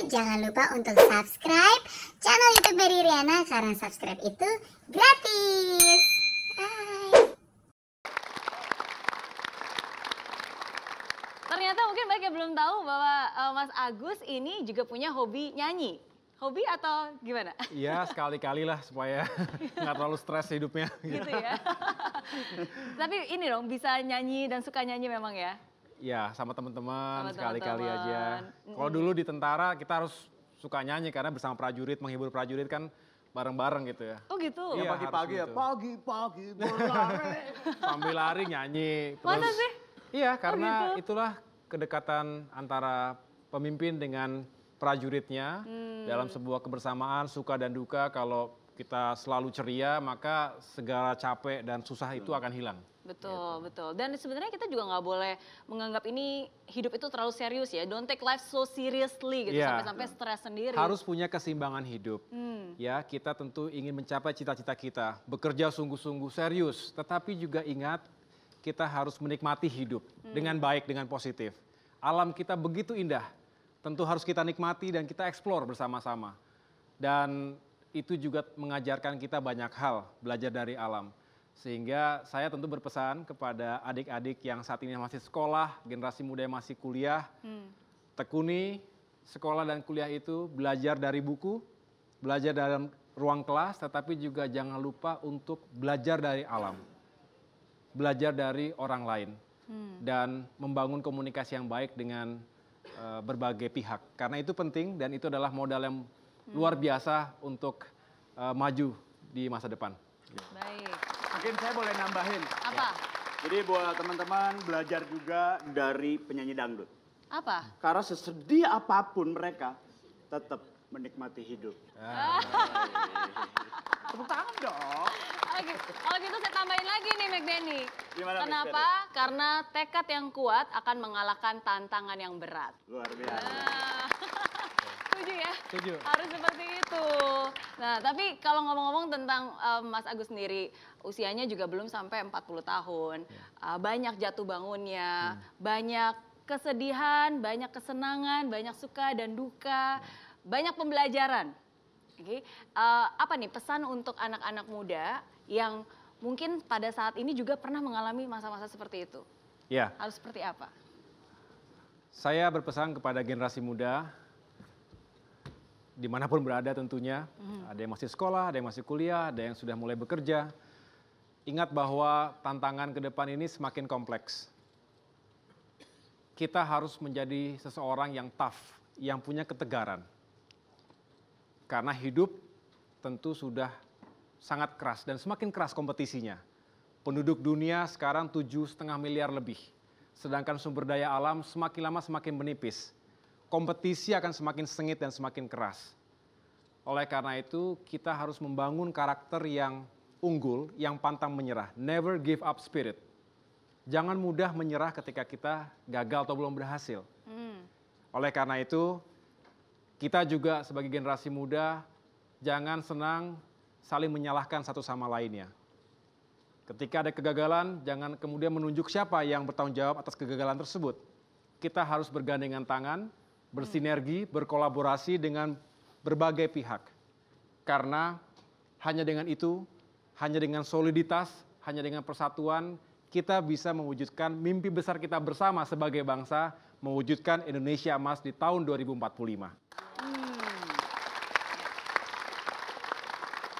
jangan lupa untuk subscribe channel YouTube Mary Riana karena subscribe itu gratis. Hai. Ternyata mungkin banyak yang belum tahu bahwa Mas Agus ini juga punya hobi nyanyi. Hobi atau gimana? Iya, sekali-kali lah supaya nggak terlalu stres hidupnya. Gitu ya. Tapi ini dong, bisa nyanyi dan suka nyanyi memang ya? Iya, sama teman-teman Sama sekali-kali teman-teman. aja. Kalau dulu di tentara kita harus suka nyanyi karena bersama prajurit, menghibur prajurit kan bareng-bareng gitu ya. Oh gitu? Iya, Pagi-pagi ya, harus gitu. pagi-pagi berlari. Sambil lari nyanyi. Masa sih? Iya, karena gitu? itulah kedekatan antara pemimpin dengan prajuritnya dalam sebuah kebersamaan suka dan duka. Kalau kita selalu ceria, maka segala capek dan susah itu akan hilang. Betul, betul. Dan sebenarnya kita juga nggak boleh menganggap ini hidup itu terlalu serius ya. Don't take life so seriously gitu, Iya. sampai-sampai stres sendiri. Harus punya keseimbangan hidup. Ya, kita tentu ingin mencapai cita-cita kita, bekerja sungguh-sungguh serius, tetapi juga ingat kita harus menikmati hidup dengan baik, dengan positif. Alam kita begitu indah, tentu harus kita nikmati dan kita eksplor bersama-sama. Dan itu juga mengajarkan kita banyak hal, belajar dari alam. Sehingga saya tentu berpesan kepada adik-adik yang saat ini masih sekolah, generasi muda yang masih kuliah, tekuni sekolah dan kuliah itu, belajar dari buku, belajar dalam ruang kelas, tetapi juga jangan lupa untuk belajar dari alam. Belajar dari orang lain. Dan membangun komunikasi yang baik dengan berbagai pihak. Karena itu penting dan itu adalah modal yang luar biasa untuk maju di masa depan. Baik. Mungkin saya boleh nambahin. Apa? Jadi buat teman-teman belajar juga dari penyanyi dangdut. Apa? Karena sesedih apapun mereka tetap menikmati hidup. Tepuk tangan dong. Oke, kalau gitu saya tambahin lagi nih McDenny. Gimana, Miss Kenapa? Karena tekad yang kuat akan mengalahkan tantangan yang berat. Luar biasa. Nah, setuju ya? Setuju. Harus seperti itu. Nah, tapi kalau ngomong-ngomong tentang Mas Agus sendiri, usianya juga belum sampai 40 tahun. Banyak jatuh bangunnya, banyak kesedihan, banyak kesenangan, banyak suka dan duka, banyak pembelajaran. Oke, apa nih pesan untuk anak-anak muda yang mungkin pada saat ini juga pernah mengalami masa-masa seperti itu? Ya, Harus seperti apa? saya berpesan kepada generasi muda, dimanapun berada tentunya, ada yang masih sekolah, ada yang masih kuliah, ada yang sudah mulai bekerja. Ingat bahwa tantangan ke depan ini semakin kompleks. Kita harus menjadi seseorang yang tough, yang punya ketegaran. Karena hidup tentu sudah sangat keras dan semakin keras kompetisinya. Penduduk dunia sekarang 7,5 miliar lebih. Sedangkan sumber daya alam semakin lama semakin menipis. Kompetisi akan semakin sengit dan semakin keras. Oleh karena itu kita harus membangun karakter yang unggul, yang pantang menyerah. Never give up spirit. Jangan mudah menyerah ketika kita gagal atau belum berhasil. Oleh karena itu kita juga sebagai generasi muda jangan senang saling menyalahkan satu sama lainnya. Ketika ada kegagalan, jangan kemudian menunjuk siapa yang bertanggung jawab atas kegagalan tersebut. Kita harus bergandengan tangan, bersinergi, berkolaborasi dengan berbagai pihak. Karena hanya dengan itu, hanya dengan soliditas, hanya dengan persatuan, kita bisa mewujudkan mimpi besar kita bersama sebagai bangsa, mewujudkan Indonesia emas di tahun 2045.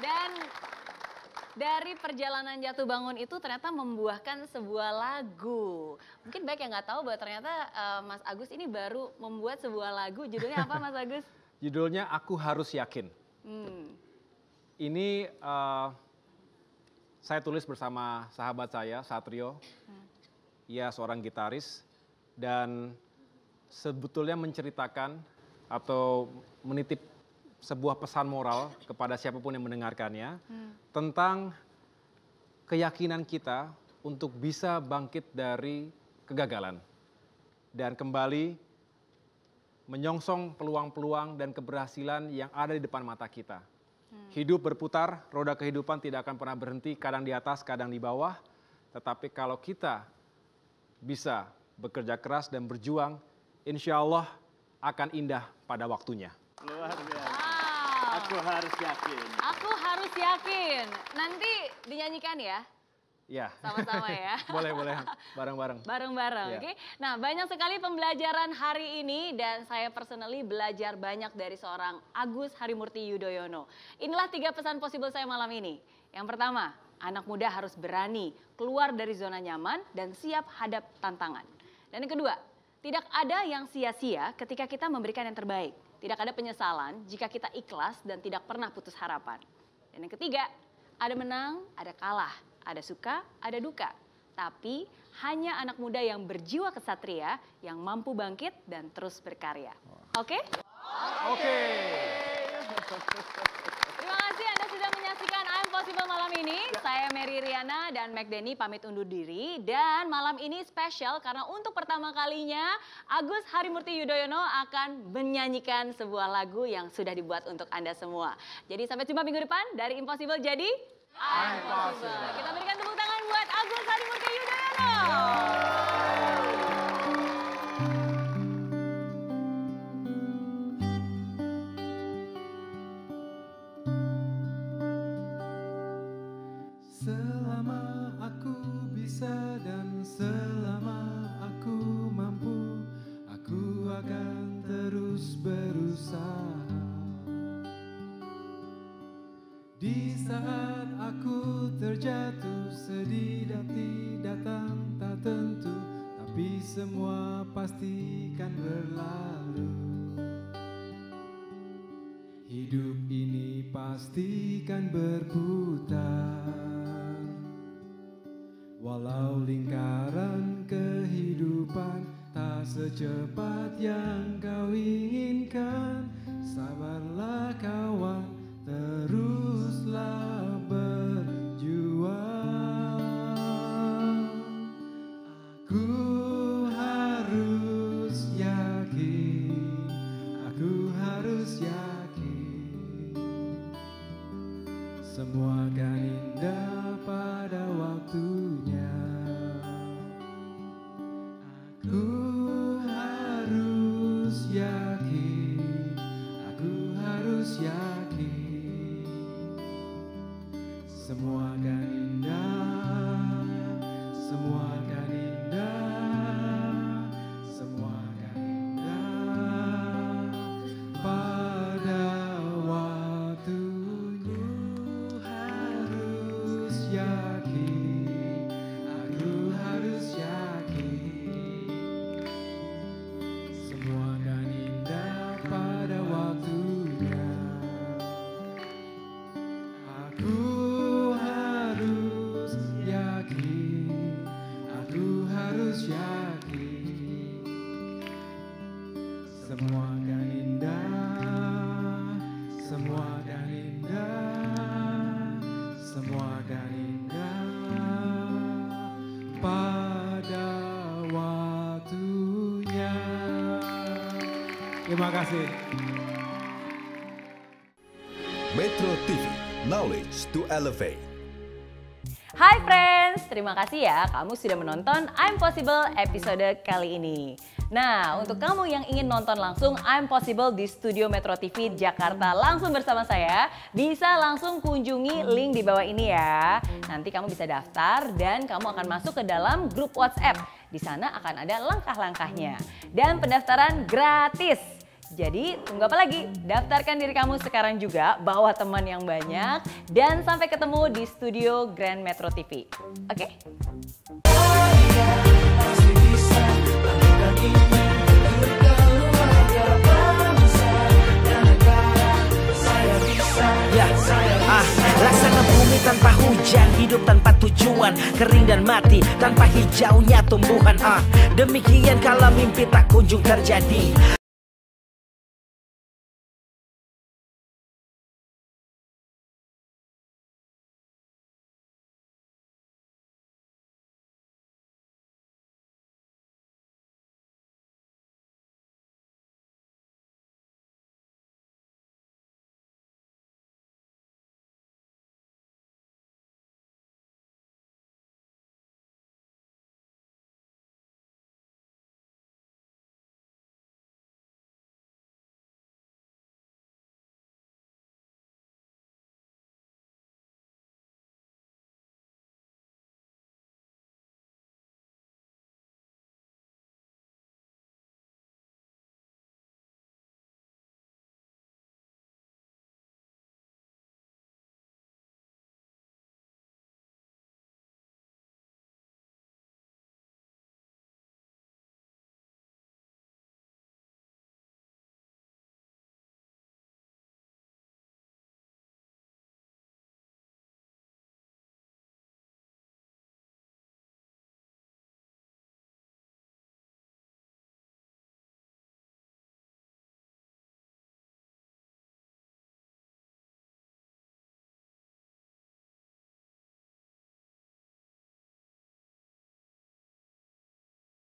Dan dari perjalanan jatuh bangun itu ternyata membuahkan sebuah lagu. Mungkin banyak yang nggak tahu bahwa ternyata Mas Agus ini baru membuat sebuah lagu. Judulnya apa Mas Agus? Judulnya Aku Harus Yakin. Ini saya tulis bersama sahabat saya, Satrio. Ia seorang gitaris dan sebetulnya menceritakan atau menitip sebuah pesan moral kepada siapapun yang mendengarkannya tentang keyakinan kita untuk bisa bangkit dari kegagalan dan kembali menyongsong peluang-peluang dan keberhasilan yang ada di depan mata kita. Hidup berputar, roda kehidupan tidak akan pernah berhenti, kadang di atas, kadang di bawah. Tetapi kalau kita bisa bekerja keras dan berjuang, insya Allah akan indah pada waktunya. Luar biasa. Wow. Aku harus yakin. Aku harus yakin. Nanti dinyanyikan ya? Ya. Sama-sama ya. Boleh, bareng-bareng. Bareng-bareng, Ya. oke. Nah, banyak sekali pembelajaran hari ini dan saya personally belajar banyak dari seorang Agus Harimurti Yudhoyono. Inilah 3 pesan possible saya malam ini. Yang pertama, anak muda harus berani keluar dari zona nyaman dan siap hadap tantangan. Dan yang kedua, tidak ada yang sia-sia ketika kita memberikan yang terbaik. Tidak ada penyesalan jika kita ikhlas dan tidak pernah putus harapan. Dan yang ketiga, ada menang, ada kalah. Ada suka, ada duka. Tapi hanya anak muda yang berjiwa kesatria yang mampu bangkit dan terus berkarya. Oke? Oke. Terima kasih Anda sudah menyaksikan I'm Possible malam ini. Saya Mary Riana dan Mac Denny pamit undur diri. Dan malam ini spesial karena untuk pertama kalinya Agus Harimurti Yudhoyono akan menyanyikan sebuah lagu yang sudah dibuat untuk Anda semua. Jadi sampai jumpa minggu depan dari Impossible jadi I'm Possible. Kita berikan tepuk tangan buat Agus Harimurti Yudhoyono. Selama aku bisa dan selama aku mampu, aku akan terus berusaha. Di saat aku terjatuh, sedih datang tak tentu, tapi semua pasti kan berlalu. Hidup ini pasti kan berputar, walau lingkaran kehidupan tak secepat yang kau inginkan. Sabarlah kawan, teruslah berjuang. Aku harus yakin, aku harus yakin, semua akan indah pada waktunya. Aku harus yakin, aku harus yakin, semua akan indah, semua akan indah, semua akan indah pada waktunya. Harus yakin, aku harus yakin, semua akan indah pada waktunya. Aku harus yakin, aku harus yakin, semua akan indah, semua akan indah, semua akan indah pada waktunya. Terima kasih. Metro TV, knowledge to elevate. Hai friends, terima kasih ya kamu sudah menonton I'm Possible episode kali ini. Nah, untuk kamu yang ingin nonton langsung I'm Possible di Studio Metro TV Jakarta langsung bersama saya, bisa langsung kunjungi link di bawah ini ya. Nanti kamu bisa daftar dan kamu akan masuk ke dalam grup WhatsApp. Di sana akan ada langkah-langkahnya. Dan pendaftaran gratis. Jadi tunggu apa lagi? Daftarkan diri kamu sekarang juga, bawa teman yang banyak, dan sampai ketemu di studio Grand Metro TV. Oke? Laksana bumi tanpa hujan, hidup tanpa tujuan, kering dan mati tanpa hijaunya tumbuhan. Demikian kalau mimpi tak kunjung terjadi.